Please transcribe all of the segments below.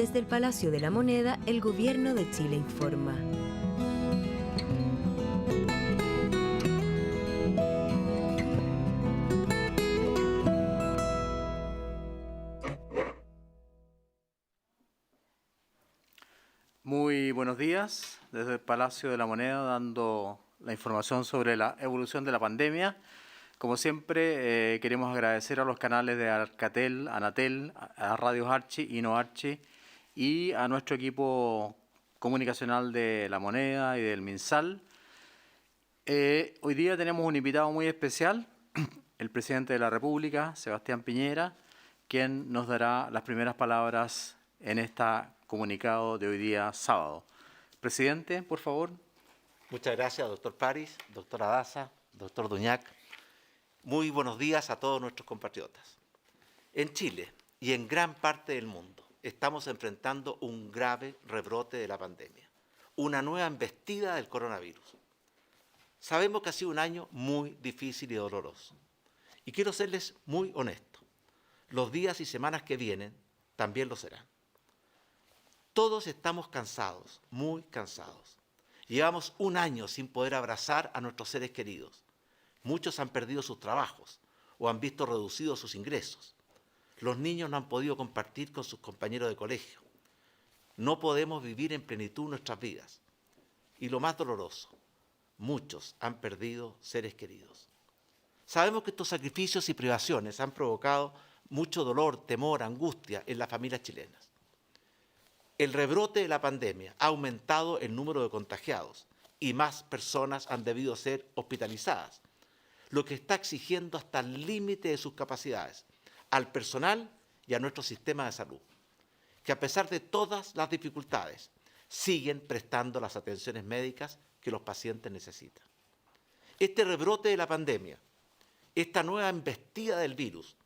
Desde el Palacio de la Moneda, el Gobierno de Chile informa. Muy buenos días, desde el Palacio de la Moneda dando la información sobre la evolución de la pandemia. Como siempre, queremos agradecer a los canales de Alcatel, Anatel, a Radios Archi y No Archi y a nuestro equipo comunicacional de La Moneda y del MinSal. Hoy día tenemos un invitado muy especial, el presidente de la República, Sebastián Piñera, quien nos dará las primeras palabras en esta comunicado de hoy día sábado. Presidente, por favor. Muchas gracias, doctor París, doctora Daza, doctor Duñac. Muy buenos días a todos nuestros compatriotas. En Chile y en gran parte del mundo estamos enfrentando un grave rebrote de la pandemia, una nueva embestida del coronavirus. Sabemos que ha sido un año muy difícil y doloroso. Y quiero serles muy honesto. Los días y semanas que vienen también lo serán. Todos estamos cansados, muy cansados. Llevamos un año sin poder abrazar a nuestros seres queridos. Muchos han perdido sus trabajos o han visto reducidos sus ingresos. Los niños no han podido compartir con sus compañeros de colegio. No podemos vivir en plenitud nuestras vidas. Y lo más doloroso, muchos han perdido seres queridos. Sabemos que estos sacrificios y privaciones han provocado mucho dolor, temor, angustia en las familias chilenas. El rebrote de la pandemia ha aumentado el número de contagiados y más personas han debido ser hospitalizadas, lo que está exigiendo hasta el límite de sus capacidades al personal y a nuestro sistema de salud, que a pesar de todas las dificultades siguen prestando las atenciones médicas que los pacientes necesitan. Este rebrote de la pandemia, esta nueva embestida del virus,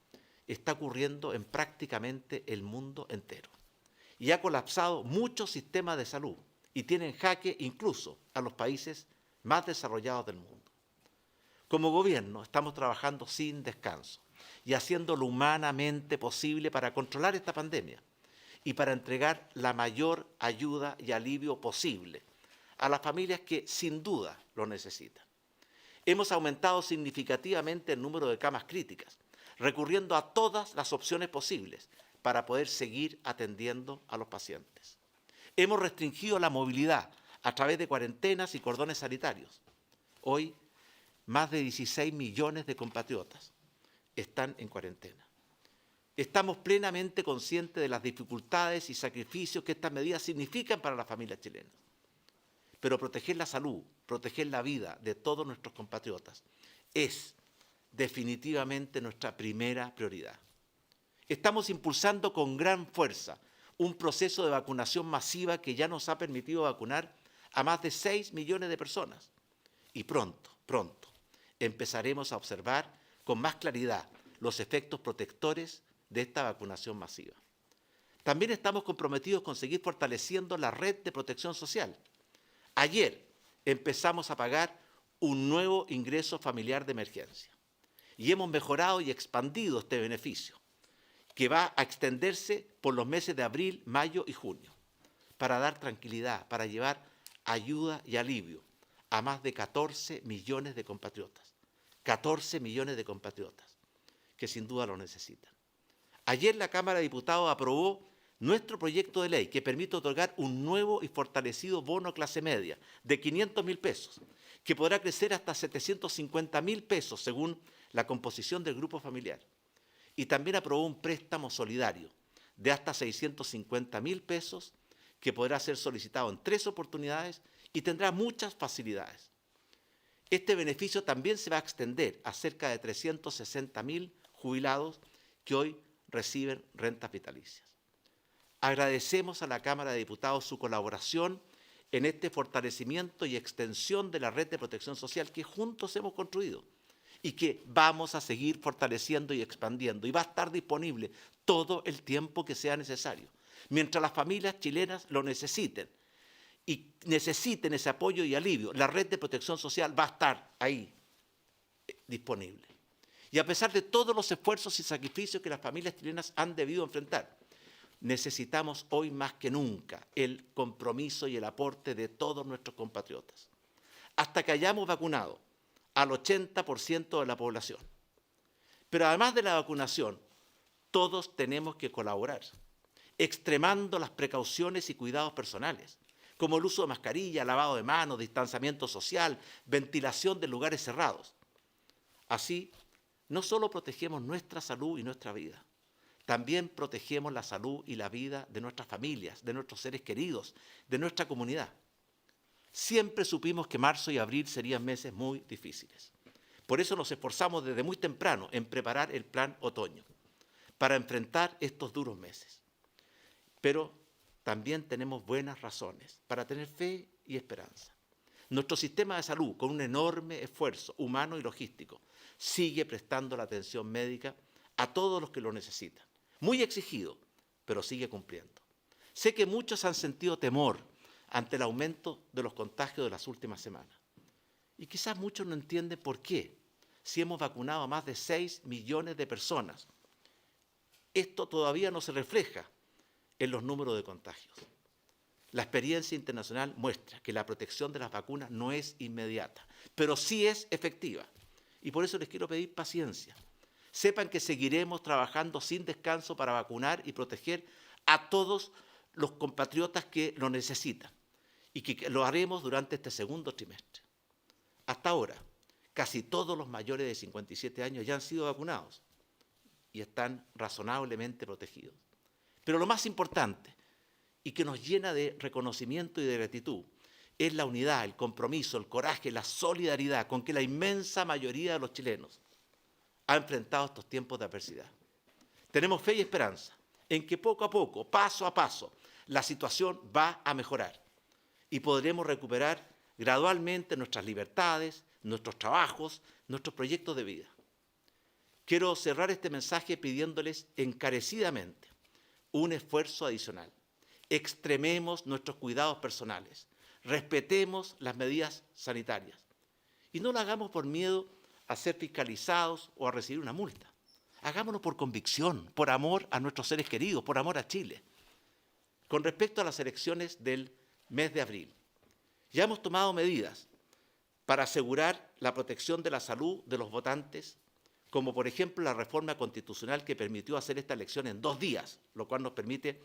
está ocurriendo en prácticamente el mundo entero. Y ha colapsado muchos sistemas de salud y tiene en jaque incluso a los países más desarrollados del mundo. Como gobierno estamos trabajando sin descanso y haciendo lo humanamente posible para controlar esta pandemia y para entregar la mayor ayuda y alivio posible a las familias que sin duda lo necesitan. Hemos aumentado significativamente el número de camas críticas, recurriendo a todas las opciones posibles para poder seguir atendiendo a los pacientes. Hemos restringido la movilidad a través de cuarentenas y cordones sanitarios. Hoy, más de 16 millones de compatriotas están en cuarentena. Estamos plenamente conscientes de las dificultades y sacrificios que estas medidas significan para las familias chilenas. Pero proteger la salud, proteger la vida de todos nuestros compatriotas es definitivamente nuestra primera prioridad. Estamos impulsando con gran fuerza un proceso de vacunación masiva que ya nos ha permitido vacunar a más de 6 millones de personas. Y pronto empezaremos a observar con más claridad los efectos protectores de esta vacunación masiva. También estamos comprometidos con seguir fortaleciendo la red de protección social. Ayer empezamos a pagar un nuevo ingreso familiar de emergencia y hemos mejorado y expandido este beneficio, que va a extenderse por los meses de abril, mayo y junio, para dar tranquilidad, para llevar ayuda y alivio a más de 14 millones de compatriotas. 14 millones de compatriotas que sin duda lo necesitan. Ayer la Cámara de Diputados aprobó nuestro proyecto de ley que permite otorgar un nuevo y fortalecido bono clase media de 500.000 pesos, que podrá crecer hasta 750.000 pesos según la composición del grupo familiar. Y también aprobó un préstamo solidario de hasta 650.000 pesos que podrá ser solicitado en 3 oportunidades y tendrá muchas facilidades. Este beneficio también se va a extender a cerca de 360.000 jubilados que hoy reciben rentas vitalicias. Agradecemos a la Cámara de Diputados su colaboración en este fortalecimiento y extensión de la red de protección social que juntos hemos construido y que vamos a seguir fortaleciendo y expandiendo, y va a estar disponible todo el tiempo que sea necesario, mientras las familias chilenas lo necesiten y necesiten ese apoyo y alivio. La red de protección social va a estar ahí disponible. Y a pesar de todos los esfuerzos y sacrificios que las familias chilenas han debido enfrentar, necesitamos hoy más que nunca el compromiso y el aporte de todos nuestros compatriotas. Hasta que hayamos vacunado al 80% de la población. Pero además de la vacunación, todos tenemos que colaborar, extremando las precauciones y cuidados personales, como el uso de mascarilla, lavado de manos, distanciamiento social, ventilación de lugares cerrados. Así, no solo protegemos nuestra salud y nuestra vida, también protegemos la salud y la vida de nuestras familias, de nuestros seres queridos, de nuestra comunidad. Siempre supimos que marzo y abril serían meses muy difíciles. Por eso nos esforzamos desde muy temprano en preparar el plan otoño, para enfrentar estos duros meses. Pero también tenemos buenas razones para tener fe y esperanza. Nuestro sistema de salud, con un enorme esfuerzo humano y logístico, sigue prestando la atención médica a todos los que lo necesitan. Muy exigido, pero sigue cumpliendo. Sé que muchos han sentido temor ante el aumento de los contagios de las últimas semanas. Y quizás muchos no entienden por qué, si hemos vacunado a más de 6 millones de personas. Esto todavía no se refleja en los números de contagios. La experiencia internacional muestra que la protección de las vacunas no es inmediata, pero sí es efectiva. Y por eso les quiero pedir paciencia. Sepan que seguiremos trabajando sin descanso para vacunar y proteger a todos los compatriotas que lo necesitan y que lo haremos durante este segundo trimestre. Hasta ahora, casi todos los mayores de 57 años ya han sido vacunados y están razonablemente protegidos. Pero lo más importante y que nos llena de reconocimiento y de gratitud es la unidad, el compromiso, el coraje, la solidaridad con que la inmensa mayoría de los chilenos ha enfrentado estos tiempos de adversidad. Tenemos fe y esperanza en que poco a poco, paso a paso, la situación va a mejorar y podremos recuperar gradualmente nuestras libertades, nuestros trabajos, nuestros proyectos de vida. Quiero cerrar este mensaje pidiéndoles encarecidamente un esfuerzo adicional. Extrememos nuestros cuidados personales, respetemos las medidas sanitarias y no lo hagamos por miedo a ser fiscalizados o a recibir una multa. Hagámoslo por convicción, por amor a nuestros seres queridos, por amor a Chile. Con respecto a las elecciones del mes de abril, ya hemos tomado medidas para asegurar la protección de la salud de los votantes, como por ejemplo la reforma constitucional que permitió hacer esta elección en 2 días, lo cual nos permite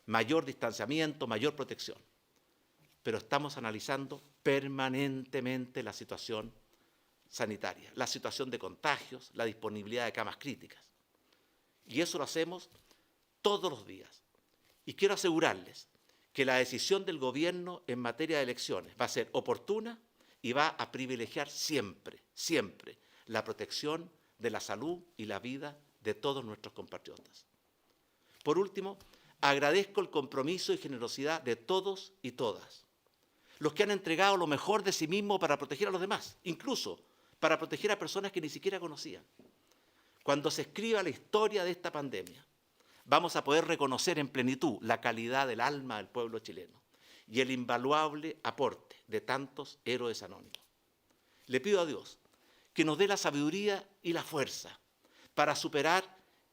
mayor distanciamiento, mayor protección. Pero estamos analizando permanentemente la situación sanitaria, la situación de contagios, la disponibilidad de camas críticas. Y eso lo hacemos todos los días. Y quiero asegurarles que la decisión del gobierno en materia de elecciones va a ser oportuna y va a privilegiar siempre, siempre la protección de la salud y la vida de todos nuestros compatriotas. Por último, agradezco el compromiso y generosidad de todos y todas, los que han entregado lo mejor de sí mismos para proteger a los demás, incluso para proteger a personas que ni siquiera conocían. Cuando se escriba la historia de esta pandemia, vamos a poder reconocer en plenitud la calidad del alma del pueblo chileno y el invaluable aporte de tantos héroes anónimos. Le pido a Dios que nos dé la sabiduría y la fuerza para superar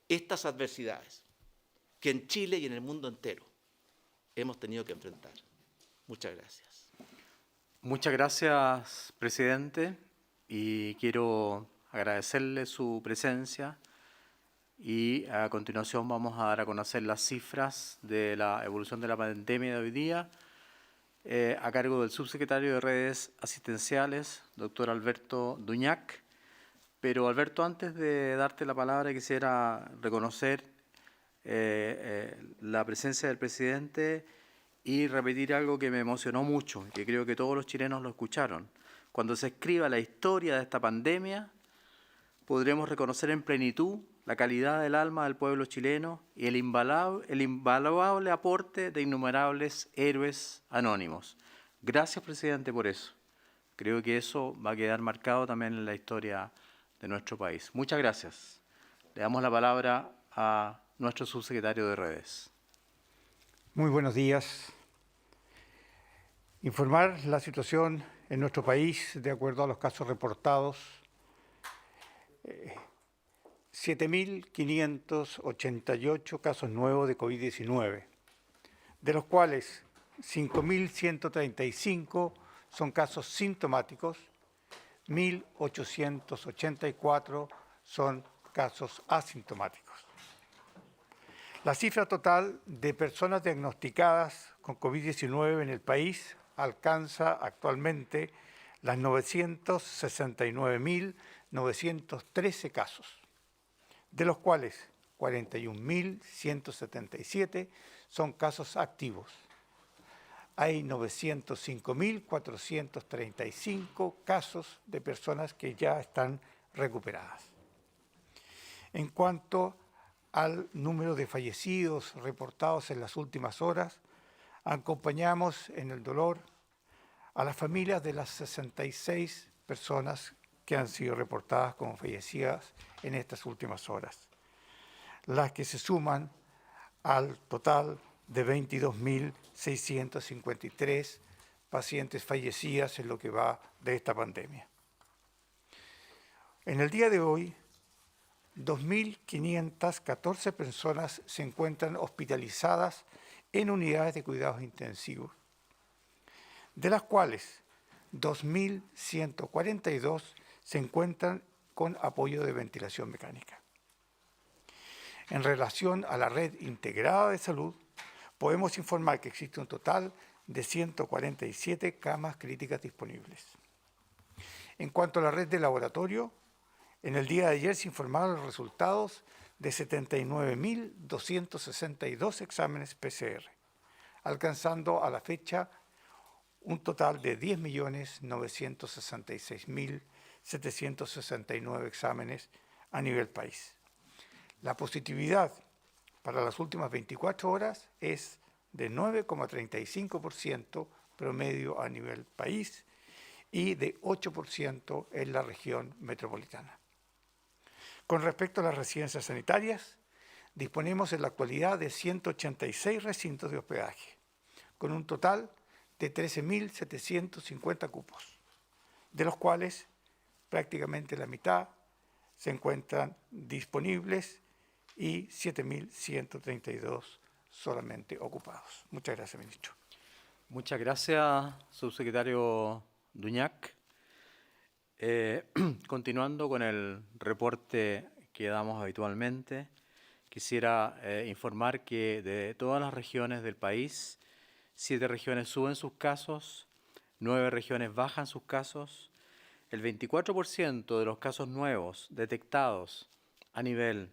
estas adversidades que en Chile y en el mundo entero hemos tenido que enfrentar. Muchas gracias. Muchas gracias, presidente, y quiero agradecerle su presencia y a continuación vamos a dar a conocer las cifras de la evolución de la pandemia de hoy día a cargo del subsecretario de Redes Asistenciales, doctor Alberto Duñac. Pero Alberto, antes de darte la palabra, quisiera reconocer la presencia del presidente y repetir algo que me emocionó mucho, que creo que todos los chilenos lo escucharon. Cuando se escriba la historia de esta pandemia, podremos reconocer en plenitud la calidad del alma del pueblo chileno y el invaluable aporte de innumerables héroes anónimos. Gracias, presidente, por eso. Creo que eso va a quedar marcado también en la historia de nuestro país. Muchas gracias. Le damos la palabra a nuestro subsecretario de Redes. Muy buenos días. Informar la situación en nuestro país de acuerdo a los casos reportados. 7.588 casos nuevos de COVID-19, de los cuales 5.135 son casos sintomáticos, 1.884 son casos asintomáticos. La cifra total de personas diagnosticadas con COVID-19 en el país alcanza actualmente las 969.913 casos, de los cuales 41.177 son casos activos. Hay 905.435 casos de personas que ya están recuperadas. En cuanto al número de fallecidos reportados en las últimas horas, acompañamos en el dolor a las familias de las 66 personas que han sido reportadas como fallecidas en estas últimas horas, las que se suman al total de 22.653 pacientes fallecidas en lo que va de esta pandemia. En el día de hoy, 2.514 personas se encuentran hospitalizadas en unidades de cuidados intensivos, de las cuales 2.142 se encuentran con apoyo de ventilación mecánica. En relación a la red integrada de salud, podemos informar que existe un total de 147 camas críticas disponibles. En cuanto a la red de laboratorio, en el día de ayer se informaron los resultados de 79.262 exámenes PCR, alcanzando a la fecha un total de 10.966.769 exámenes a nivel país. La positividad para las últimas 24 horas es de 9,35% promedio a nivel país y de 8% en la región metropolitana. Con respecto a las residencias sanitarias, disponemos en la actualidad de 186 recintos de hospedaje, con un total de 13.750 cupos, de los cuales prácticamente la mitad se encuentran disponibles y 7.132 solamente ocupados. Muchas gracias, ministro. Muchas gracias, subsecretario Duñac. Continuando con el reporte que damos habitualmente, quisiera informar que de todas las regiones del país, 7 regiones suben sus casos, 9 regiones bajan sus casos. El 24% de los casos nuevos detectados a nivel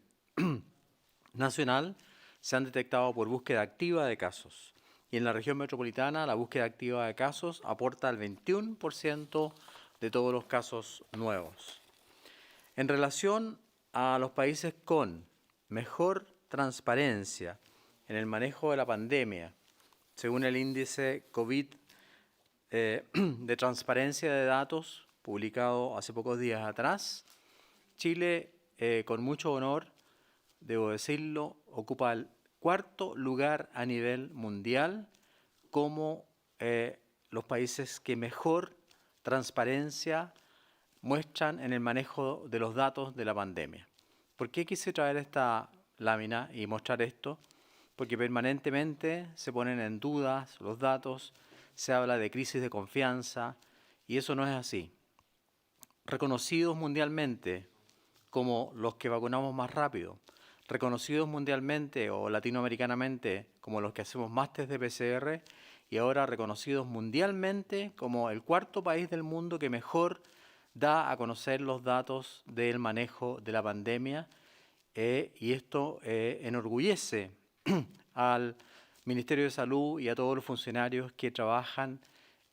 nacional se han detectado por búsqueda activa de casos. Y en la región metropolitana, la búsqueda activa de casos aporta el 21% de todos los casos nuevos. En relación a los países con mejor transparencia en el manejo de la pandemia, según el índice COVID de transparencia de datos publicado hace pocos días atrás, Chile, con mucho honor, debo decirlo, ocupa el 4º lugar a nivel mundial como los países que mejor transparencia muestran en el manejo de los datos de la pandemia. ¿Por qué quise traer esta lámina y mostrar esto? Porque permanentemente se ponen en dudas los datos, se habla de crisis de confianza y eso no es así. Reconocidos mundialmente como los que vacunamos más rápido, reconocidos mundialmente o latinoamericanamente como los que hacemos más test de PCR y ahora reconocidos mundialmente como el 4º país del mundo que mejor da a conocer los datos del manejo de la pandemia y esto enorgullece al Ministerio de Salud y a todos los funcionarios que trabajan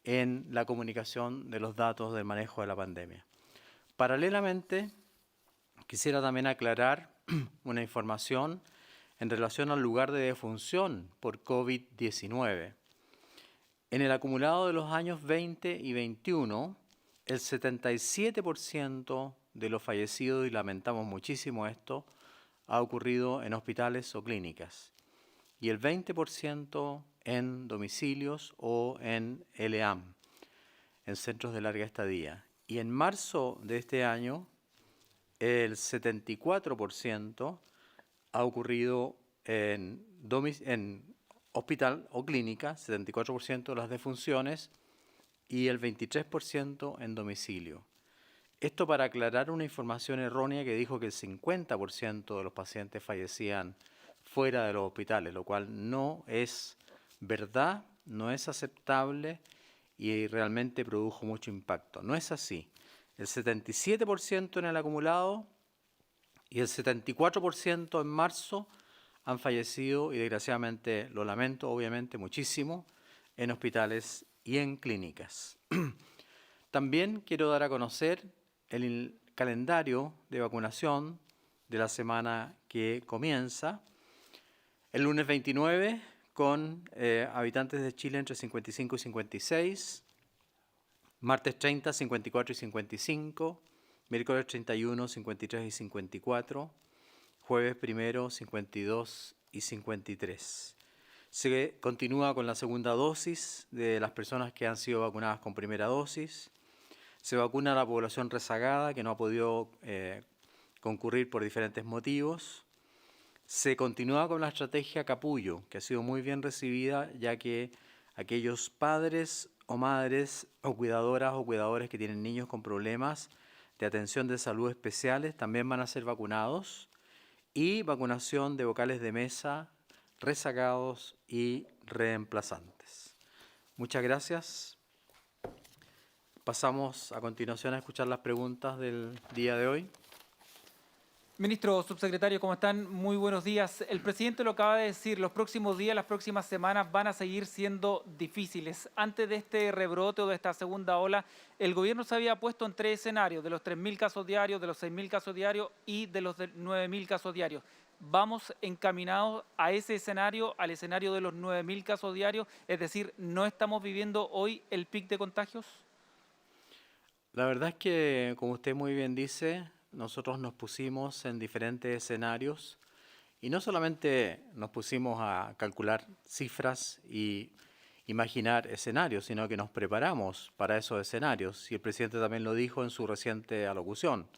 en la comunicación de los datos del manejo de la pandemia. Paralelamente, quisiera también aclarar una información en relación al lugar de defunción por COVID-19. En el acumulado de los años 20 y 21, el 77% de los fallecidos, y lamentamos muchísimo esto, ha ocurrido en hospitales o clínicas, y el 20% en domicilios o en LEAM, en centros de larga estadía. Y en marzo de este año, el 74% ha ocurrido en hospital o clínica, 74% de las defunciones, y el 23% en domicilio. Esto para aclarar una información errónea que dijo que el 50% de los pacientes fallecían fuera de los hospitales, lo cual no es verdad, no es aceptable y realmente produjo mucho impacto. No es así. El 77% en el acumulado y el 74% en marzo han fallecido, y desgraciadamente, lo lamento obviamente muchísimo, en hospitales y en clínicas. También quiero dar a conocer el calendario de vacunación de la semana que comienza. El lunes 29 con habitantes de Chile entre 55 y 56, martes 30, 54 y 55, miércoles 31, 53 y 54, jueves 1, 52 y 53. Se continúa con la segunda dosis de las personas que han sido vacunadas con primera dosis. Se vacuna a la población rezagada que no ha podido concurrir por diferentes motivos. Se continúa con la estrategia Capullo, que ha sido muy bien recibida, ya que aquellos padres o madres o cuidadoras o cuidadores que tienen niños con problemas de atención de salud especiales también van a ser vacunados. Y vacunación de vocales de mesa, rezagados y reemplazantes. Muchas gracias. Pasamos a continuación a escuchar las preguntas del día de hoy. Ministro, subsecretario, ¿cómo están? Muy buenos días. El presidente lo acaba de decir, los próximos días, las próximas semanas van a seguir siendo difíciles. Antes de este rebrote o de esta segunda ola, el gobierno se había puesto en 3 escenarios, de los 3.000 casos diarios, de los 6.000 casos diarios y de los 9.000 casos diarios. ¿Vamos encaminados a ese escenario, al escenario de los 9.000 casos diarios? Es decir, ¿no estamos viviendo hoy el pic de contagios? La verdad es que, como usted muy bien dice, nosotros nos pusimos en diferentes escenarios y no solamente nos pusimos a calcular cifras y imaginar escenarios, sino que nos preparamos para esos escenarios. Y el presidente también lo dijo en su reciente alocución.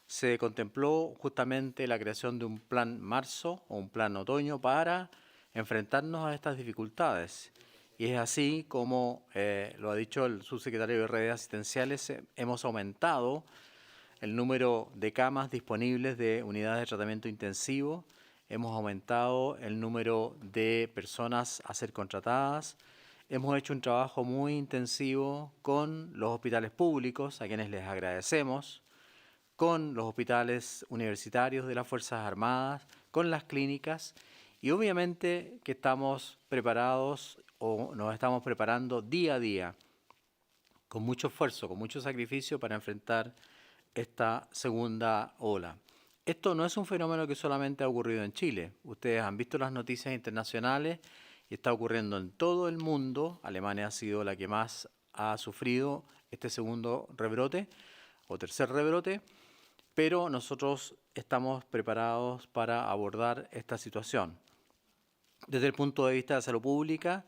Se contempló justamente la creación de un plan marzo o un plan otoño para enfrentarnos a estas dificultades. Y es así como lo ha dicho el subsecretario de Redes Asistenciales, hemos aumentado el número de camas disponibles de unidades de tratamiento intensivo, hemos aumentado el número de personas a ser contratadas, hemos hecho un trabajo muy intensivo con los hospitales públicos, a quienes les agradecemos, con los hospitales universitarios de las Fuerzas Armadas, con las clínicas, y obviamente que estamos preparados o nos estamos preparando día a día, con mucho esfuerzo, con mucho sacrificio para enfrentar esta segunda ola. Esto no es un fenómeno que solamente ha ocurrido en Chile. Ustedes han visto las noticias internacionales y está ocurriendo en todo el mundo. Alemania ha sido la que más ha sufrido este segundo rebrote o tercer rebrote, pero nosotros estamos preparados para abordar esta situación. Desde el punto de vista de salud pública,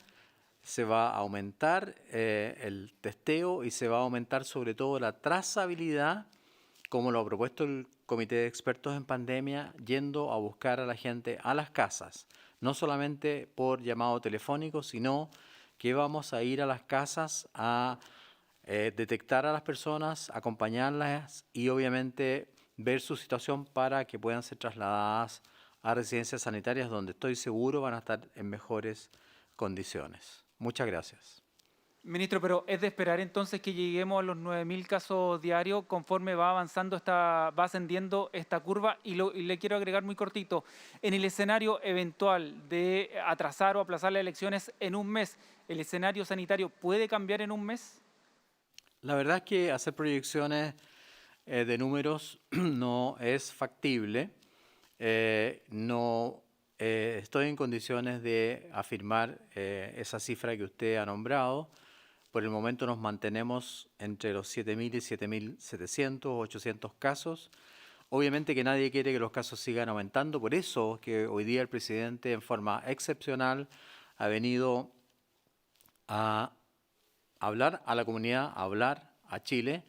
se va a aumentar el testeo y se va a aumentar sobre todo la trazabilidad, como lo ha propuesto el Comité de Expertos en Pandemia, yendo a buscar a la gente a las casas, no solamente por llamado telefónico, sino que vamos a ir a las casas a detectar a las personas, acompañarlas y obviamente ver su situación para que puedan ser trasladadas a residencias sanitarias donde estoy seguro van a estar en mejores condiciones. Muchas gracias. Ministro, pero es de esperar entonces que lleguemos a los 9.000 casos diarios conforme va avanzando, va ascendiendo esta curva. Y le quiero agregar muy cortito, en el escenario eventual de atrasar o aplazar las elecciones en un mes, ¿el escenario sanitario puede cambiar en un mes? La verdad es que hacer proyecciones de números no es factible. No estoy en condiciones de afirmar esa cifra que usted ha nombrado. Por el momento nos mantenemos entre los 7.000 y 7.700 o 800 casos. Obviamente que nadie quiere que los casos sigan aumentando, por eso que hoy día el presidente en forma excepcional ha venido a hablar a la comunidad, a hablar a Chile,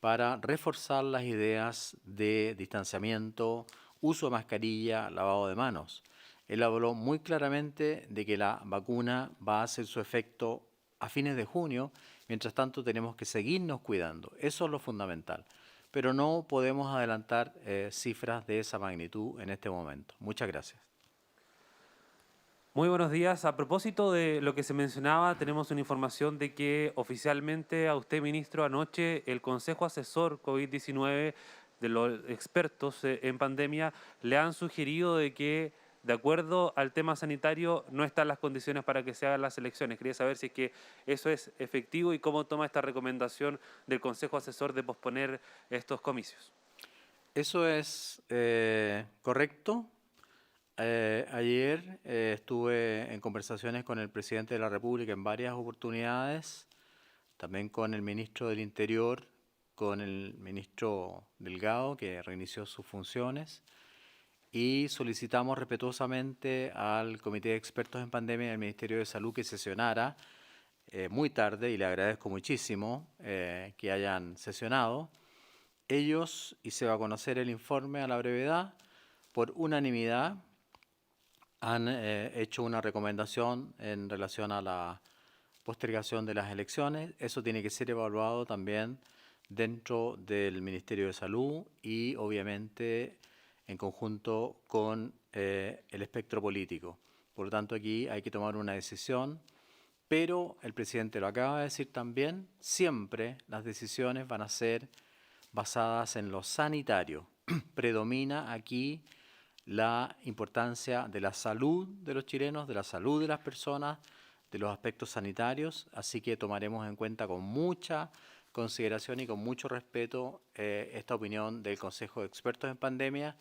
para reforzar las ideas de distanciamiento, uso de mascarilla, lavado de manos. Él habló muy claramente de que la vacuna va a hacer su efecto a fines de junio, mientras tanto tenemos que seguirnos cuidando. Eso es lo fundamental. Pero no podemos adelantar cifras de esa magnitud en este momento. Muchas gracias. Muy buenos días. A propósito de lo que se mencionaba, tenemos una información de que oficialmente a usted, ministro, anoche el Consejo Asesor COVID-19 de los expertos en pandemia le han sugerido de que, de acuerdo al tema sanitario, no están las condiciones para que se hagan las elecciones. Quería saber si es que eso es efectivo y cómo toma esta recomendación del Consejo Asesor de posponer estos comicios. Eso es correcto. Ayer estuve en conversaciones con el presidente de la República en varias oportunidades, también con el ministro del Interior, con el ministro Delgado, que reinició sus funciones, y solicitamos respetuosamente al Comité de Expertos en Pandemia del Ministerio de Salud que sesionara muy tarde, y le agradezco muchísimo que hayan sesionado. Ellos, y se va a conocer el informe a la brevedad, por unanimidad, han hecho una recomendación en relación a la postergación de las elecciones. Eso tiene que ser evaluado también dentro del Ministerio de Salud y obviamente en conjunto con el espectro político. Por lo tanto, aquí hay que tomar una decisión, pero el presidente lo acaba de decir también, siempre las decisiones van a ser basadas en lo sanitario. Predomina aquí la importancia de la salud de los chilenos, de la salud de las personas, de los aspectos sanitarios, así que tomaremos en cuenta con mucha consideración y con mucho respeto esta opinión del Consejo de Expertos en Pandemia,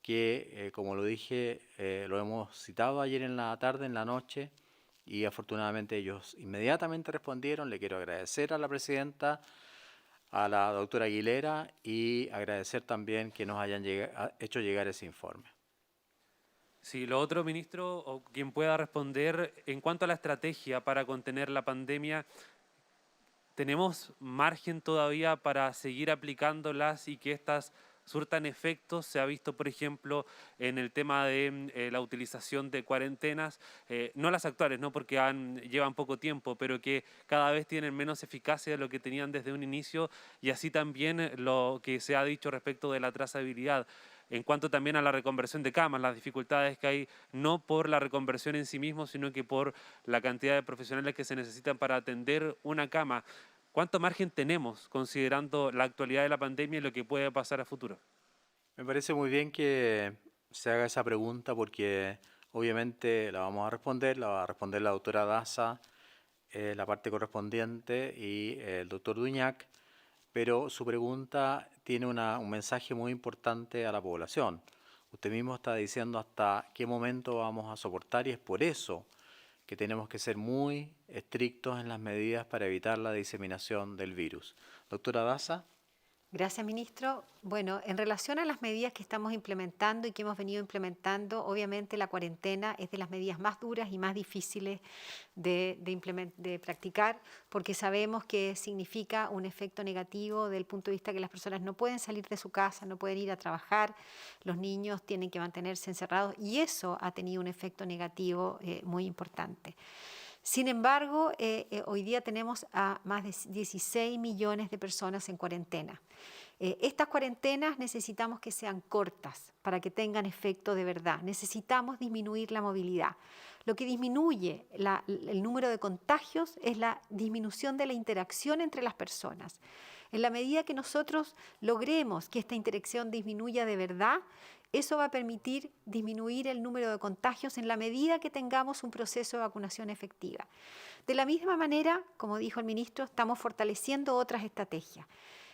que como lo dije, lo hemos citado ayer en la tarde, en la noche, y afortunadamente ellos inmediatamente respondieron. Le quiero agradecer a la presidenta, a la doctora Aguilera, y agradecer también que nos hayan hecho llegar ese informe. Sí, lo otro, ministro, o quien pueda responder, en cuanto a la estrategia para contener la pandemia, ¿tenemos margen todavía para seguir aplicándolas y que estas surtan efectos? Se ha visto, por ejemplo, en el tema de la utilización de cuarentenas, no las actuales, no porque llevan poco tiempo, pero que cada vez tienen menos eficacia de lo que tenían desde un inicio, y así también lo que se ha dicho respecto de la trazabilidad. En cuanto también a la reconversión de camas, las dificultades que hay, no por la reconversión en sí mismo, sino que por la cantidad de profesionales que se necesitan para atender una cama. ¿Cuánto margen tenemos considerando la actualidad de la pandemia y lo que puede pasar a futuro? Me parece muy bien que se haga esa pregunta porque obviamente la vamos a responder, la va a responder la doctora Daza, la parte correspondiente, y el doctor Duñac, pero su pregunta tiene un mensaje muy importante a la población. Usted mismo está diciendo hasta qué momento vamos a soportar, y es por eso que tenemos que ser muy estrictos en las medidas para evitar la diseminación del virus. Doctora Daza. Gracias, ministro. Bueno, en relación a las medidas que estamos implementando y que hemos venido implementando, obviamente la cuarentena es de las medidas más duras y más difíciles de practicar, porque sabemos que significa un efecto negativo desde el punto de vista que las personas no pueden salir de su casa, no pueden ir a trabajar, los niños tienen que mantenerse encerrados, y eso ha tenido un efecto negativo muy importante. Sin embargo, hoy día tenemos a más de 16 millones de personas en cuarentena. Estas cuarentenas necesitamos que sean cortas para que tengan efecto de verdad. Necesitamos disminuir la movilidad. Lo que disminuye el número de contagios es la disminución de la interacción entre las personas. En la medida que nosotros logremos que esta interacción disminuya de verdad, eso va a permitir disminuir el número de contagios en la medida que tengamos un proceso de vacunación efectiva. De la misma manera, como dijo el ministro, estamos fortaleciendo otras estrategias.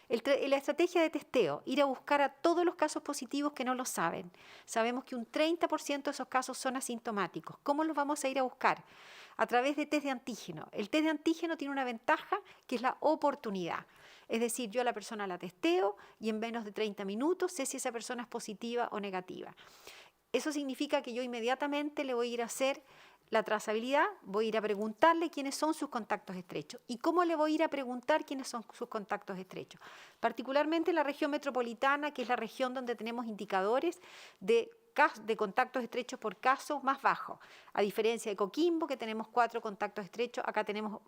La estrategia de testeo, ir a buscar a todos los casos positivos que no lo saben. Sabemos que un 30% de esos casos son asintomáticos. ¿Cómo los vamos a ir a buscar? A través de test de antígeno. El test de antígeno tiene una ventaja que es la oportunidad. Es decir, yo a la persona la testeo y en menos de 30 minutos sé si esa persona es positiva o negativa. Eso significa que yo inmediatamente le voy a ir a hacer la trazabilidad, voy a ir a preguntarle quiénes son sus contactos estrechos. ¿Y cómo le voy a ir a preguntar quiénes son sus contactos estrechos? Particularmente en la región metropolitana, que es la región donde tenemos indicadores de contactos estrechos por caso más bajos. A diferencia de Coquimbo, que tenemos 4 contactos estrechos, acá tenemos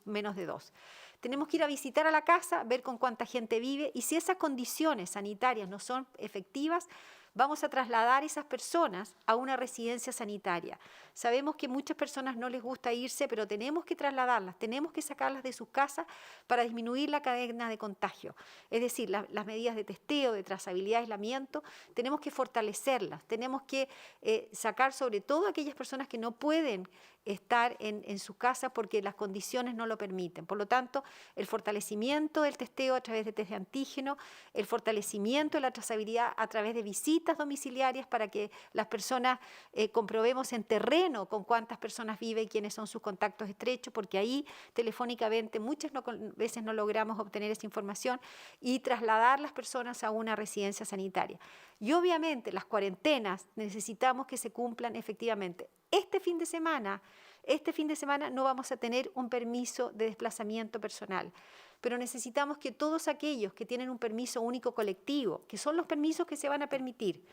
menos de 2. Tenemos que ir a visitar a la casa, ver con cuánta gente vive y si esas condiciones sanitarias no son efectivas, vamos a trasladar a esas personas a una residencia sanitaria. Sabemos que muchas personas no les gusta irse, pero tenemos que trasladarlas, tenemos que sacarlas de sus casas para disminuir la cadena de contagio. Es decir, las medidas de testeo, de trazabilidad, aislamiento, tenemos que fortalecerlas, tenemos que sacar sobre todo a aquellas personas que no pueden estar en su casa porque las condiciones no lo permiten. Por lo tanto, el fortalecimiento del testeo a través de test de antígeno, el fortalecimiento de la trazabilidad a través de visitas domiciliarias para que las personas comprobemos en terreno con cuántas personas vive y quiénes son sus contactos estrechos, porque ahí telefónicamente muchas veces no logramos obtener esa información y trasladar las personas a una residencia sanitaria. Y obviamente las cuarentenas necesitamos que se cumplan efectivamente. Este fin de semana no vamos a tener un permiso de desplazamiento personal, pero necesitamos que todos aquellos que tienen un permiso único colectivo, que son los permisos que se van a permitir,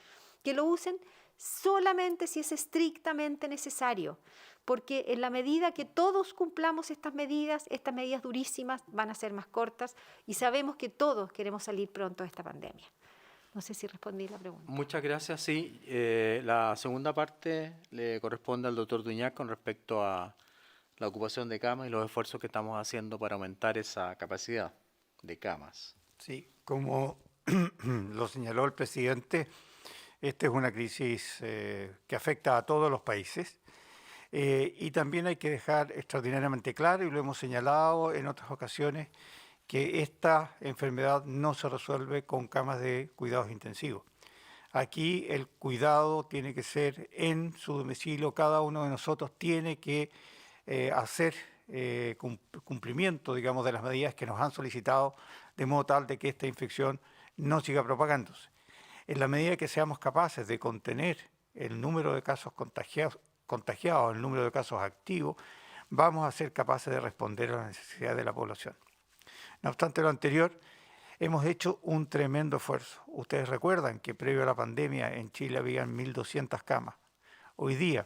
que lo usen solamente si es estrictamente necesario, porque en la medida que todos cumplamos estas medidas durísimas van a ser más cortas y sabemos que todos queremos salir pronto de esta pandemia. No sé si respondí la pregunta. Muchas gracias. Sí, la segunda parte le corresponde al doctor Duñac con respecto a la ocupación de camas y los esfuerzos que estamos haciendo para aumentar esa capacidad de camas. Sí, como lo señaló el presidente, esta es una crisis que afecta a todos los países y también hay que dejar extraordinariamente claro, y lo hemos señalado en otras ocasiones, que esta enfermedad no se resuelve con camas de cuidados intensivos. Aquí el cuidado tiene que ser en su domicilio, cada uno de nosotros tiene que hacer cumplimiento, digamos, de las medidas que nos han solicitado, de modo tal de que esta infección no siga propagándose. En la medida que seamos capaces de contener el número de casos contagiados, el número de casos activos, vamos a ser capaces de responder a las necesidades de la población. No obstante lo anterior, hemos hecho un tremendo esfuerzo. Ustedes recuerdan que previo a la pandemia en Chile habían 1.200 camas. Hoy día,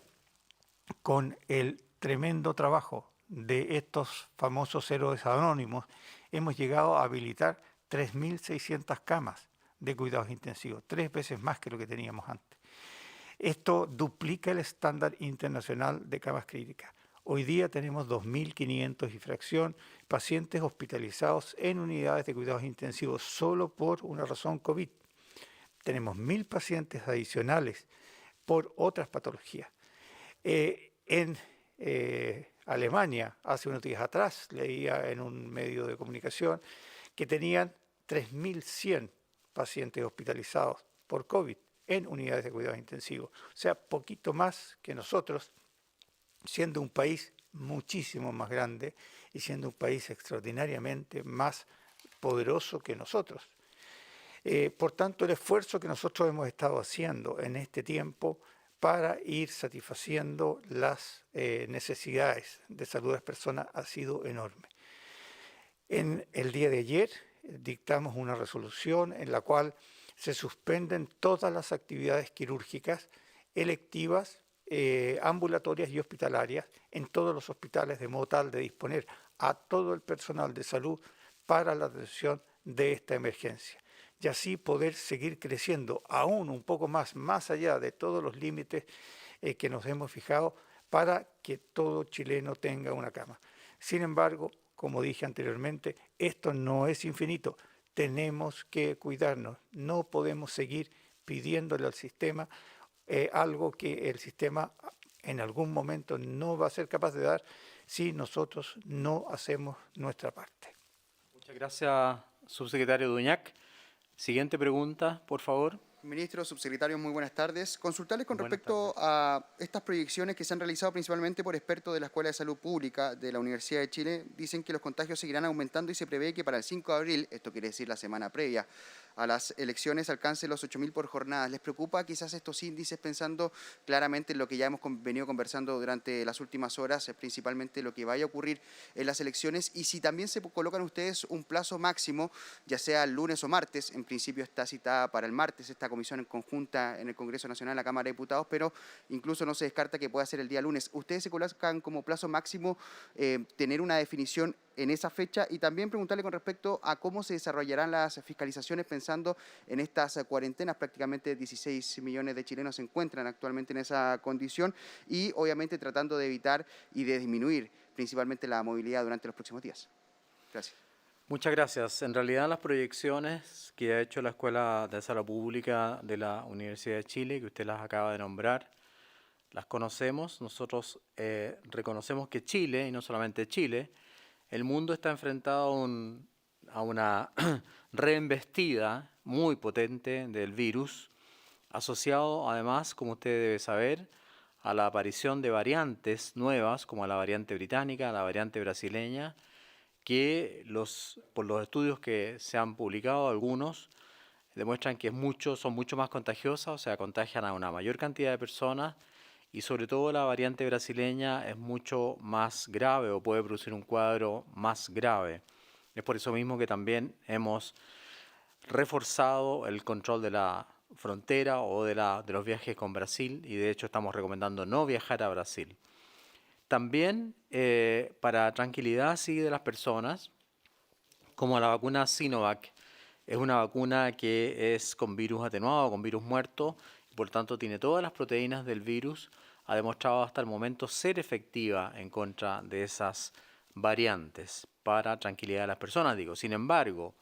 con el tremendo trabajo de estos famosos héroes anónimos, hemos llegado a habilitar 3.600 camas de cuidados intensivos, 3 veces más que lo que teníamos antes. Esto duplica el estándar internacional de camas críticas. Hoy día tenemos 2.500 y fracción pacientes hospitalizados en unidades de cuidados intensivos solo por una razón COVID. Tenemos 1.000 pacientes adicionales por otras patologías. En Alemania, hace unos días atrás, leía en un medio de comunicación que tenían 3.100 pacientes hospitalizados por COVID en unidades de cuidados intensivos. O sea, poquito más que nosotros, siendo un país muchísimo más grande y siendo un país extraordinariamente más poderoso que nosotros. Por tanto, el esfuerzo que nosotros hemos estado haciendo en este tiempo para ir satisfaciendo las necesidades de salud de las personas ha sido enorme. En el día de ayer dictamos una resolución en la cual se suspenden todas las actividades quirúrgicas electivas, ambulatorias y hospitalarias en todos los hospitales, de modo tal de disponer a todo el personal de salud para la atención de esta emergencia y así poder seguir creciendo aún un poco más allá de todos los límites que nos hemos fijado para que todo chileno tenga una cama. Sin embargo, como dije anteriormente, esto no es infinito, tenemos que cuidarnos, no podemos seguir pidiéndole al sistema algo que el sistema en algún momento no va a ser capaz de dar si nosotros no hacemos nuestra parte. Muchas gracias, subsecretario Duñac. Siguiente pregunta, por favor. Ministro, subsecretario, muy buenas tardes. Consultarles con respecto a estas proyecciones que se han realizado principalmente por expertos de la Escuela de Salud Pública de la Universidad de Chile. Dicen que los contagios seguirán aumentando y se prevé que para el 5 de abril, esto quiere decir la semana previa a las elecciones alcance los 8.000 por jornada. ¿Les preocupa quizás estos índices pensando claramente en lo que ya hemos venido conversando durante las últimas horas, principalmente lo que vaya a ocurrir en las elecciones? Y si también se colocan ustedes un plazo máximo, ya sea el lunes o martes, en principio está citada para el martes esta comisión en conjunta en el Congreso Nacional, en la Cámara de Diputados, pero incluso no se descarta que pueda ser el día lunes. ¿Ustedes se colocan como plazo máximo tener una definición en esa fecha? Y también preguntarle con respecto a cómo se desarrollarán las fiscalizaciones pensando en estas cuarentenas. Prácticamente 16 millones de chilenos se encuentran actualmente en esa condición y obviamente tratando de evitar y de disminuir principalmente la movilidad durante los próximos días. Gracias. Muchas gracias. En realidad las proyecciones que ha hecho la Escuela de Salud Pública de la Universidad de Chile, que usted las acaba de nombrar, las conocemos. Nosotros reconocemos que Chile, y no solamente Chile, el mundo está enfrentado a una reembestida muy potente del virus, asociado además, como usted debe saber, a la aparición de variantes nuevas, como la variante británica, la variante brasileña, que por los estudios que se han publicado, algunos demuestran que son mucho más contagiosas, o sea, contagian a una mayor cantidad de personas, y sobre todo la variante brasileña es mucho más grave o puede producir un cuadro más grave. Es por eso mismo que también hemos reforzado el control de la frontera o de los viajes con Brasil, y de hecho estamos recomendando no viajar a Brasil. También, para tranquilidad sí de las personas, como la vacuna Sinovac es una vacuna que es con virus atenuado, con virus muerto, y por lo tanto tiene todas las proteínas del virus, ha demostrado hasta el momento ser efectiva en contra de esas variantes, para tranquilidad de las personas, digo. Sin embargo,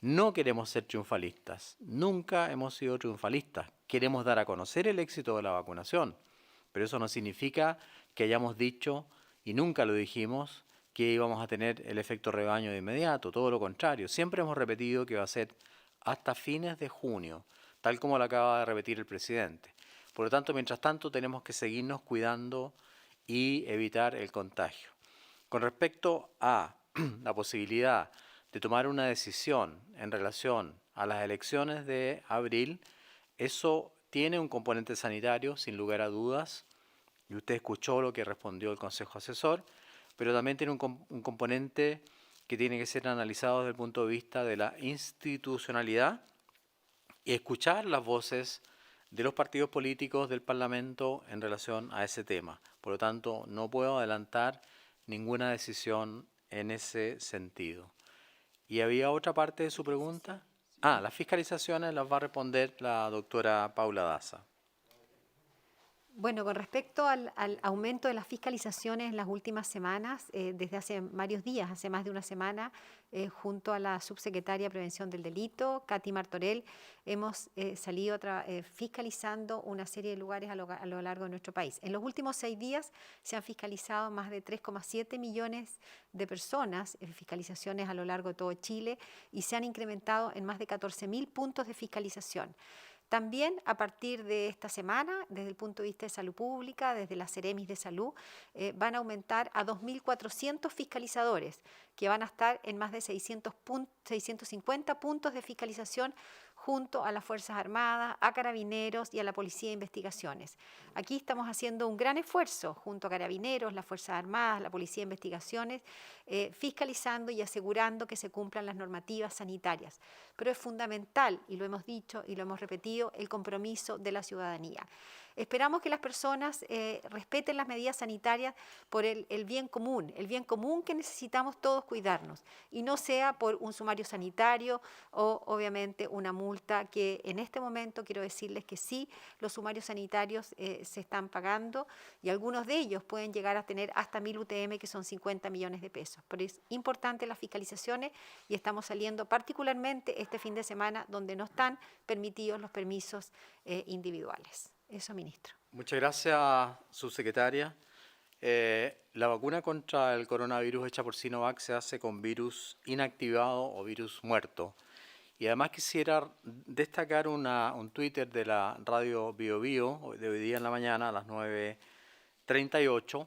no queremos ser triunfalistas, nunca hemos sido triunfalistas, queremos dar a conocer el éxito de la vacunación, pero eso no significa que hayamos dicho, y nunca lo dijimos, que íbamos a tener el efecto rebaño de inmediato, todo lo contrario. Siempre hemos repetido que va a ser hasta fines de junio, tal como lo acaba de repetir el presidente. Por lo tanto, mientras tanto, tenemos que seguirnos cuidando y evitar el contagio. Con respecto a la posibilidad de tomar una decisión en relación a las elecciones de abril, eso tiene un componente sanitario, sin lugar a dudas, y usted escuchó lo que respondió el Consejo Asesor, pero también tiene un componente que tiene que ser analizado desde el punto de vista de la institucionalidad y escuchar las voces de los partidos políticos del Parlamento en relación a ese tema. Por lo tanto, no puedo adelantar ninguna decisión en ese sentido. ¿Y había otra parte de su pregunta? Las fiscalizaciones las va a responder la doctora Paula Daza. Bueno, con respecto al aumento de las fiscalizaciones en las últimas semanas, desde hace varios días, hace más de una semana, junto a la subsecretaria de Prevención del Delito, Katy Martorell, hemos salido fiscalizando una serie de lugares a lo largo de nuestro país. En los últimos 6 días se han fiscalizado más de 3,7 millones de personas, fiscalizaciones a lo largo de todo Chile, y se han incrementado en más de 14.000 puntos de fiscalización. También a partir de esta semana, desde el punto de vista de salud pública, desde las Seremis de Salud, van a aumentar a 2.400 fiscalizadores, que van a estar en más de 650 puntos de fiscalización junto a las Fuerzas Armadas, a Carabineros y a la Policía de Investigaciones. Aquí estamos haciendo un gran esfuerzo junto a Carabineros, las Fuerzas Armadas, la Policía de Investigaciones, fiscalizando y asegurando que se cumplan las normativas sanitarias. Pero es fundamental, y lo hemos dicho y lo hemos repetido, el compromiso de la ciudadanía. Esperamos que las personas respeten las medidas sanitarias por el bien común que necesitamos todos cuidarnos, y no sea por un sumario sanitario o obviamente una multa, que en este momento quiero decirles que sí, los sumarios sanitarios se están pagando, y algunos de ellos pueden llegar a tener hasta 1.000 UTM, que son 50 millones de pesos. Pero es importante las fiscalizaciones, y estamos saliendo particularmente este fin de semana, donde no están permitidos los permisos individuales. Eso, ministro. Muchas gracias, subsecretaria. La vacuna contra el coronavirus hecha por Sinovac se hace con virus inactivado o virus muerto. Y además quisiera destacar un Twitter de la radio Bio Bio, de hoy día en la mañana a las 9:38,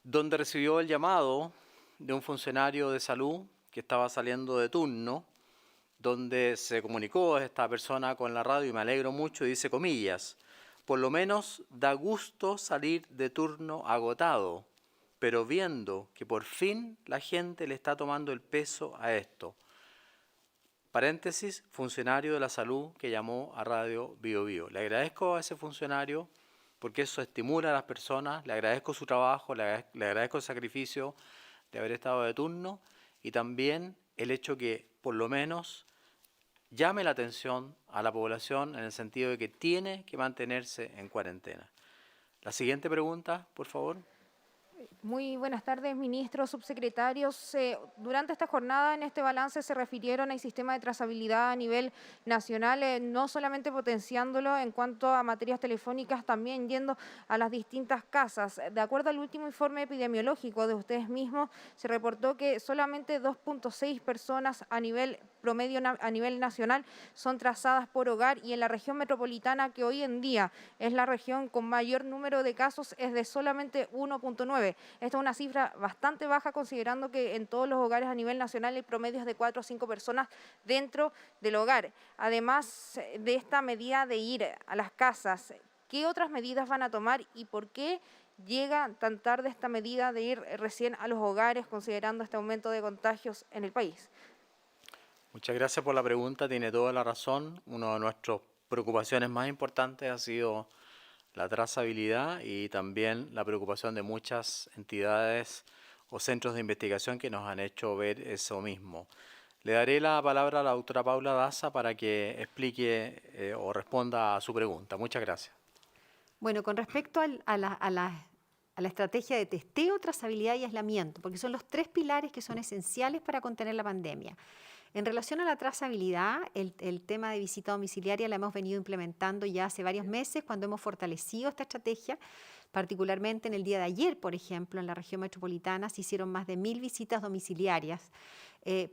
donde recibió el llamado de un funcionario de salud que estaba saliendo de turno donde se comunicó esta persona con la radio y me alegro mucho, dice comillas, por lo menos da gusto salir de turno agotado, pero viendo que por fin la gente le está tomando el peso a esto. Paréntesis, funcionario de la salud que llamó a Radio Bio Bio. Le agradezco a ese funcionario porque eso estimula a las personas, le agradezco su trabajo, le agradezco el sacrificio de haber estado de turno y también el hecho que por lo menos llame la atención a la población en el sentido de que tiene que mantenerse en cuarentena. La siguiente pregunta, por favor. Muy buenas tardes, ministros, subsecretarios. Durante esta jornada, en este balance, se refirieron al sistema de trazabilidad a nivel nacional, no solamente potenciándolo en cuanto a materias telefónicas, también yendo a las distintas casas. De acuerdo al último informe epidemiológico de ustedes mismos, se reportó que solamente 2.6 personas a nivel promedio a nivel nacional son trazadas por hogar y en la región metropolitana, que hoy en día es la región con mayor número de casos, es de solamente 1.9. Esta es una cifra bastante baja considerando que en todos los hogares a nivel nacional hay promedios de 4 o 5 personas dentro del hogar. Además de esta medida de ir a las casas, ¿qué otras medidas van a tomar y por qué llega tan tarde esta medida de ir recién a los hogares considerando este aumento de contagios en el país? Muchas gracias por la pregunta, tiene toda la razón. Una de nuestras preocupaciones más importantes ha sido la trazabilidad y también la preocupación de muchas entidades o centros de investigación que nos han hecho ver eso mismo. Le daré la palabra a la doctora Paula Daza para que explique o responda a su pregunta. Muchas gracias. Bueno, con respecto a la estrategia de testeo, trazabilidad y aislamiento, porque son los 3 pilares que son esenciales para contener la pandemia. En relación a la trazabilidad, el tema de visita domiciliaria la hemos venido implementando ya hace varios meses cuando hemos fortalecido esta estrategia, particularmente en el día de ayer, por ejemplo, en la región metropolitana se hicieron más de 1000 visitas domiciliarias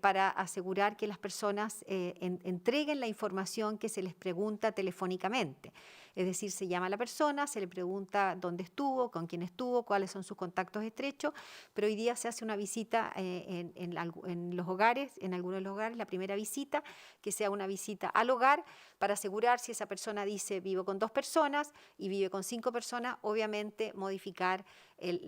para asegurar que las personas entreguen la información que se les pregunta telefónicamente. Es decir, se llama a la persona, se le pregunta dónde estuvo, con quién estuvo, cuáles son sus contactos estrechos, pero hoy día se hace una visita en los hogares, en algunos de los hogares, la primera visita, que sea una visita al hogar para asegurar si esa persona dice vivo con 2 personas y vive con 5 personas, obviamente modificar el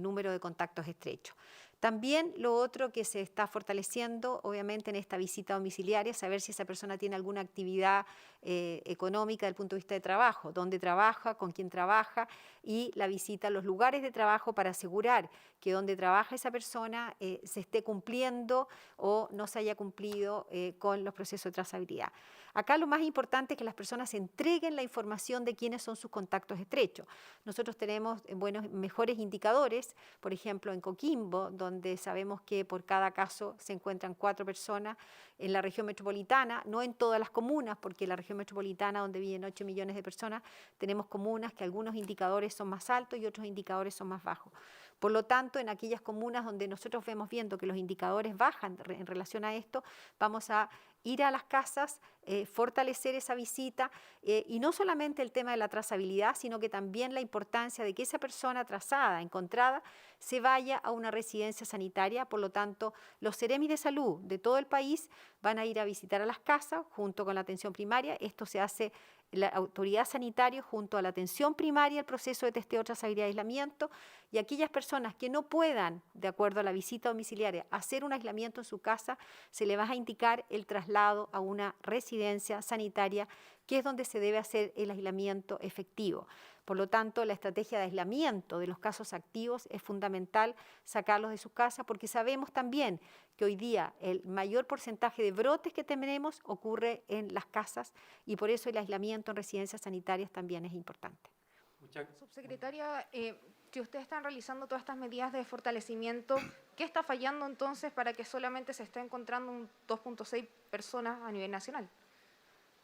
número de contactos estrechos. También lo otro que se está fortaleciendo, obviamente, en esta visita domiciliaria, saber si esa persona tiene alguna actividad económica desde el punto de vista de trabajo, dónde trabaja, con quién trabaja, y la visita a los lugares de trabajo para asegurar que donde trabaja esa persona se esté cumpliendo o no se haya cumplido con los procesos de trazabilidad. Acá lo más importante es que las personas entreguen la información de quiénes son sus contactos estrechos. Nosotros tenemos mejores indicadores, por ejemplo, en Coquimbo, donde sabemos que por cada caso se encuentran 4 personas. En la región metropolitana, no en todas las comunas, porque en la región metropolitana, donde viven 8 millones de personas, tenemos comunas que algunos indicadores son más altos y otros indicadores son más bajos. Por lo tanto, en aquellas comunas donde nosotros vemos viendo que los indicadores bajan en relación a esto, vamos a ir a las casas, fortalecer esa visita y no solamente el tema de la trazabilidad, sino que también la importancia de que esa persona trazada, encontrada, se vaya a una residencia sanitaria. Por lo tanto, los Ceremis de salud de todo el país van a ir a visitar a las casas junto con la atención primaria. Esto se hace la autoridad sanitaria junto a la atención primaria, el proceso de testeo, trazabilidad y aislamiento, y aquellas personas que no puedan, de acuerdo a la visita domiciliaria, hacer un aislamiento en su casa, se le va a indicar el traslado a una residencia sanitaria, que es donde se debe hacer el aislamiento efectivo. Por lo tanto, la estrategia de aislamiento de los casos activos es fundamental sacarlos de sus casas, porque sabemos también que hoy día el mayor porcentaje de brotes que tenemos ocurre en las casas y por eso el aislamiento en residencias sanitarias también es importante. Subsecretaria, si ustedes están realizando todas estas medidas de fortalecimiento, ¿qué está fallando entonces para que solamente se esté encontrando un 2.6 personas a nivel nacional?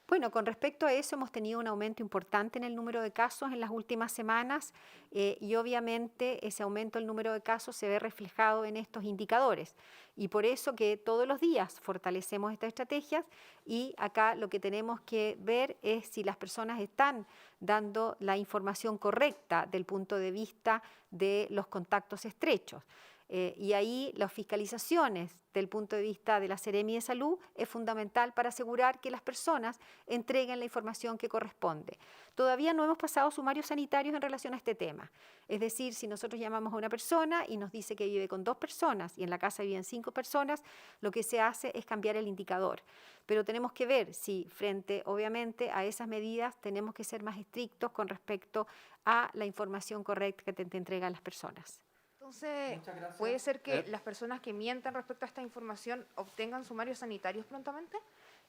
Bueno, con respecto a eso hemos tenido un aumento importante en el número de casos en las últimas semanas y obviamente ese aumento del número de casos se ve reflejado en estos indicadores y por eso que todos los días fortalecemos estas estrategias y acá lo que tenemos que ver es si las personas están dando la información correcta del punto de vista de los contactos estrechos. Y ahí las fiscalizaciones del punto de vista de la Seremi de Salud es fundamental para asegurar que las personas entreguen la información que corresponde. Todavía no hemos pasado sumarios sanitarios en relación a este tema. Es decir, si nosotros llamamos a una persona y nos dice que vive con 2 personas y en la casa viven 5 personas, lo que se hace es cambiar el indicador. Pero tenemos que ver si frente, obviamente, a esas medidas tenemos que ser más estrictos con respecto a la información correcta que te entregan las personas. Entonces, ¿puede ser que las personas que mientan respecto a esta información obtengan sumarios sanitarios prontamente?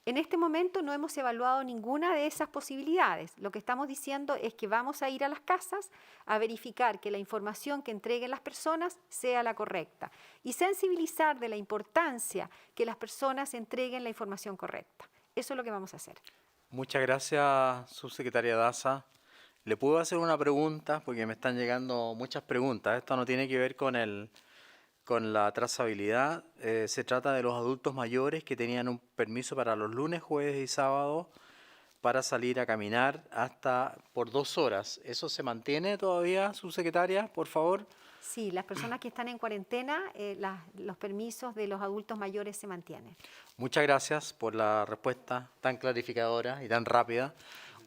En este momento no hemos evaluado ninguna de esas posibilidades. Lo que estamos diciendo es que vamos a ir a las casas a verificar que la información que entreguen las personas sea la correcta y sensibilizar de la importancia que las personas entreguen la información correcta. Eso es lo que vamos a hacer. Muchas gracias, subsecretaria Daza. ¿Le puedo hacer una pregunta? Porque me están llegando muchas preguntas. Esto no tiene que ver con la trazabilidad. Se trata de los adultos mayores que tenían un permiso para los lunes, jueves y sábados para salir a caminar hasta por 2 horas. ¿Eso se mantiene todavía, subsecretaria, por favor? Sí, las personas que están en cuarentena, los permisos de los adultos mayores se mantienen. Muchas gracias por la respuesta tan clarificadora y tan rápida.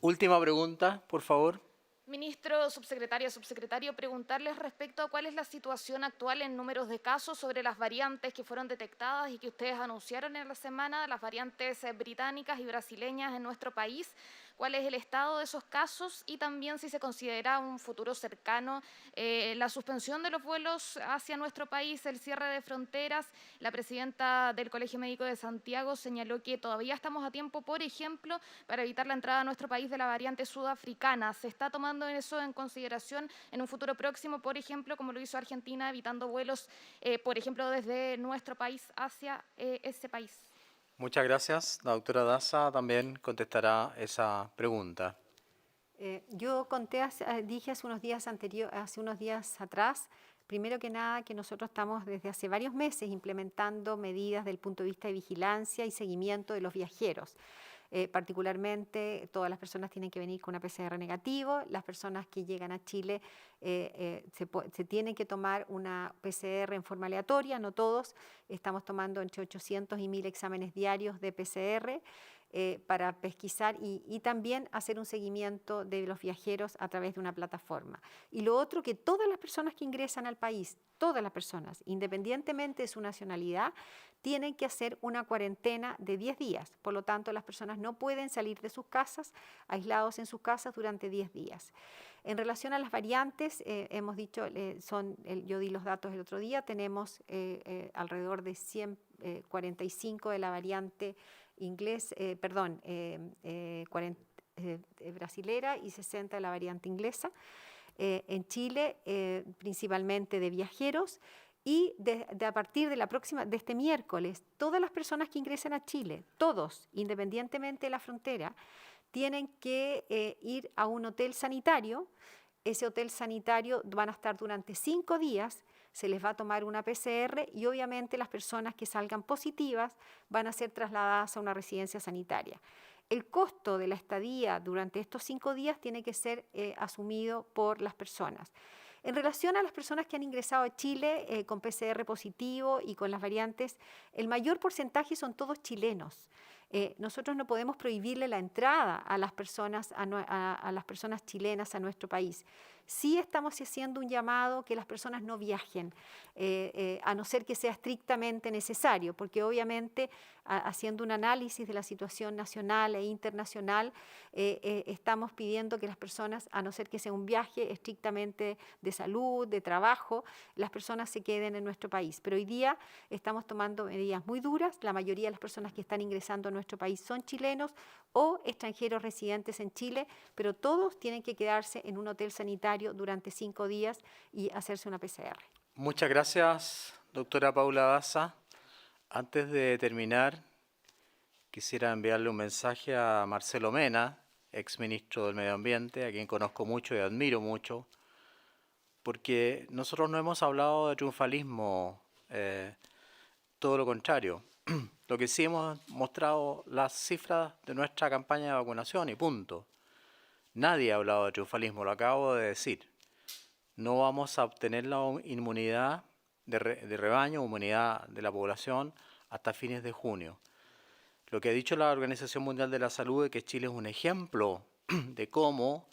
Última pregunta, por favor. Ministro, subsecretario, preguntarles respecto a cuál es la situación actual en números de casos sobre las variantes que fueron detectadas y que ustedes anunciaron en la semana, las variantes británicas y brasileñas en nuestro país. ¿Cuál es el estado de esos casos? Y también si se considera un futuro cercano la suspensión de los vuelos hacia nuestro país, el cierre de fronteras. La presidenta del Colegio Médico de Santiago señaló que todavía estamos a tiempo, por ejemplo, para evitar la entrada a nuestro país de la variante sudafricana. ¿Se está tomando eso en consideración en un futuro próximo, por ejemplo, como lo hizo Argentina, evitando vuelos, por ejemplo, desde nuestro país hacia ese país? Muchas gracias. La doctora Daza también contestará esa pregunta. Yo dije hace unos días atrás, primero que nada, que nosotros estamos desde hace varios meses implementando medidas del punto de vista de vigilancia y seguimiento de los viajeros. Particularmente, todas las personas tienen que venir con una PCR negativo. Las personas que llegan a Chile se tienen que tomar una PCR en forma aleatoria, no todos. Estamos tomando entre 800 y 1000 exámenes diarios de PCR para pesquisar y también hacer un seguimiento de los viajeros a través de una plataforma. Y lo otro, que todas las personas que ingresan al país, todas las personas, independientemente de su nacionalidad, tienen que hacer una cuarentena de 10 días. Por lo tanto, las personas no pueden salir de sus casas, aislados en sus casas durante 10 días. En relación a las variantes, hemos dicho, yo di los datos el otro día, tenemos alrededor de 145 de la variante brasilera y 60 de la variante inglesa. En Chile, principalmente de viajeros. Y a partir de este miércoles, todas las personas que ingresen a Chile, todos, independientemente de la frontera, tienen que ir a un hotel sanitario. Ese hotel sanitario van a estar durante 5 días, se les va a tomar una PCR y obviamente las personas que salgan positivas van a ser trasladadas a una residencia sanitaria. El costo de la estadía durante estos 5 días tiene que ser asumido por las personas. En relación a las personas que han ingresado a Chile con PCR positivo y con las variantes, el mayor porcentaje son todos chilenos. Nosotros no podemos prohibirle la entrada a las personas chilenas a nuestro país. Sí estamos haciendo un llamado que las personas no viajen, a no ser que sea estrictamente necesario, porque obviamente haciendo un análisis de la situación nacional e internacional, estamos pidiendo que las personas, a no ser que sea un viaje estrictamente de salud, de trabajo, las personas se queden en nuestro país. Pero hoy día estamos tomando medidas muy duras. La mayoría de las personas que están ingresando a nuestro país son chilenos o extranjeros residentes en Chile, pero todos tienen que quedarse en un hotel sanitario durante 5 días y hacerse una PCR. Muchas gracias, doctora Paula Daza. Antes de terminar, quisiera enviarle un mensaje a Marcelo Mena, exministro del Medio Ambiente, a quien conozco mucho y admiro mucho, porque nosotros no hemos hablado de triunfalismo, todo lo contrario. Lo que sí hemos mostrado las cifras de nuestra campaña de vacunación y punto. Nadie ha hablado de triunfalismo, lo acabo de decir. No vamos a obtener la inmunidad de rebaño, inmunidad de la población, hasta fines de junio. Lo que ha dicho la Organización Mundial de la Salud es que Chile es un ejemplo de cómo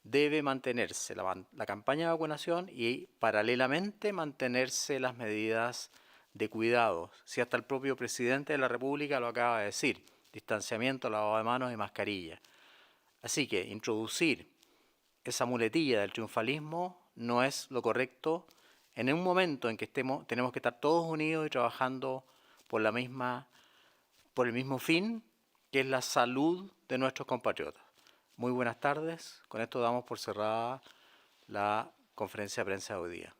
debe mantenerse la campaña de vacunación y paralelamente mantenerse las medidas de cuidado. Si hasta el propio presidente de la República lo acaba de decir, distanciamiento, lavado de manos y mascarilla. Así que introducir esa muletilla del triunfalismo no es lo correcto en un momento en que tenemos que estar todos unidos y trabajando por el mismo fin, que es la salud de nuestros compatriotas. Muy buenas tardes. Con esto damos por cerrada la conferencia de prensa de hoy día.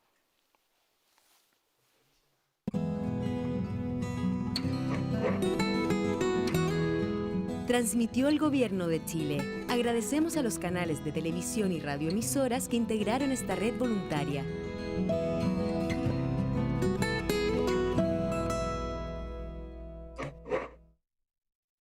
Transmitió el Gobierno de Chile. Agradecemos a los canales de televisión y radioemisoras que integraron esta red voluntaria.